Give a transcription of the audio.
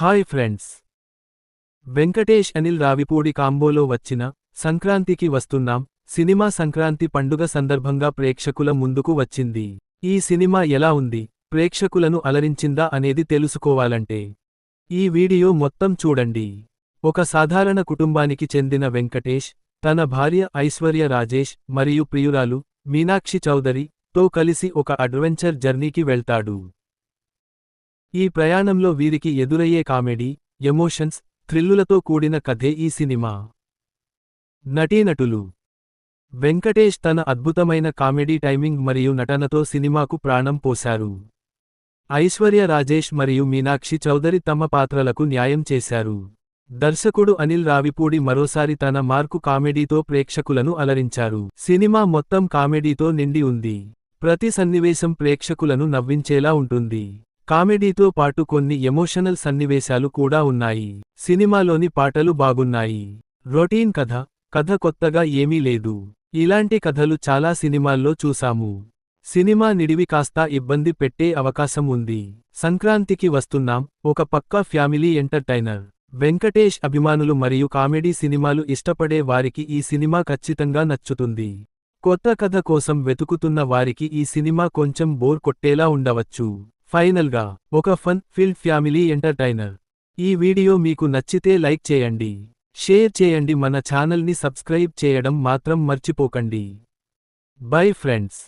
Hi friends. Venkatesh Anil Ravipudi కాంబోలో వచ్చిన సంక్రాంతికి వస్తున్నాం సినిమా సంక్రాంతి పండుగ సందర్భంగా ప్రేక్షకుల ముందుకు వచ్చింది. ఈ సినిమా ఎలా ఉంది, ప్రేక్షకులను అలరించిందా అనేది తెలుసుకోవాలంటే ఈ వీడియో మొత్తం చూడండి. ఒక సాధారణ కుటుంబానికి చెందిన వెంకటేష్ తన భార్య ఐశ్వర్య రాజేష్ మరియు ప్రియురాలు మీనాక్షి చౌదరి తో కలిసి ఒక అడ్వెంచర్ జర్నీకి వెళ్తాడు. ఈ ప్రయాణంలో వీరికి ఎదురయ్యే కామెడీ, ఎమోషన్స్, థ్రిల్లులతో కూడిన కథే ఈ సినిమా. నటీనటులు: వెంకటేష్ తన అద్భుతమైన కామెడీ టైమింగ్ మరియు నటనతో సినిమాకు ప్రాణం పోశారు. ఐశ్వర్య రాజేష్ మరియు మీనాక్షి చౌదరి తమ పాత్రలకు న్యాయం చేశారు. దర్శకుడు అనిల్ రావిపూడి మరోసారి తన మార్కు కామెడీతో ప్రేక్షకులను అలరించారు. సినిమా మొత్తం కామెడీతో నిండి ఉంది. ప్రతి సన్నివేశం ప్రేక్షకులను నవ్వించేలా ఉంటుంది. కామెడీతో పాటు కొన్ని ఎమోషనల్ సన్నివేశాలు కూడా ఉన్నాయి. సినిమాలోని పాటలు బాగున్నాయి. రొటీన్ కథ కొత్తగా ఏమీ లేదు. ఇలాంటి కథలు చాలా సినిమాల్లో చూసాము. సినిమా నిడివి కాస్త ఇబ్బంది పెట్టే అవకాశం ఉంది. సంక్రాంతికి వస్తున్నాం ఒక పక్కా ఫ్యామిలీ ఎంటర్టైనర్. వెంకటేష్ అభిమానులు మరియు కామెడీ సినిమాలు ఇష్టపడే వారికి ఈ సినిమా ఖచ్చితంగా నచ్చుతుంది. కొత్త కథ కోసం వెతుకుతున్న వారికి ఈ సినిమా కొంచెం బోర్ కొట్టేలా ఉండవచ్చు. ఫైనల్గా ఒక ఫన్ ఫిల్డ్ ఫ్యామిలీ ఎంటర్టైనర్. ఈ వీడియో మీకు నచ్చితే లైక్ చేయండి, షేర్ చేయండి, మన ఛానల్ని సబ్స్క్రైబ్ చేయడం మాత్రం మర్చిపోకండి. Bye friends.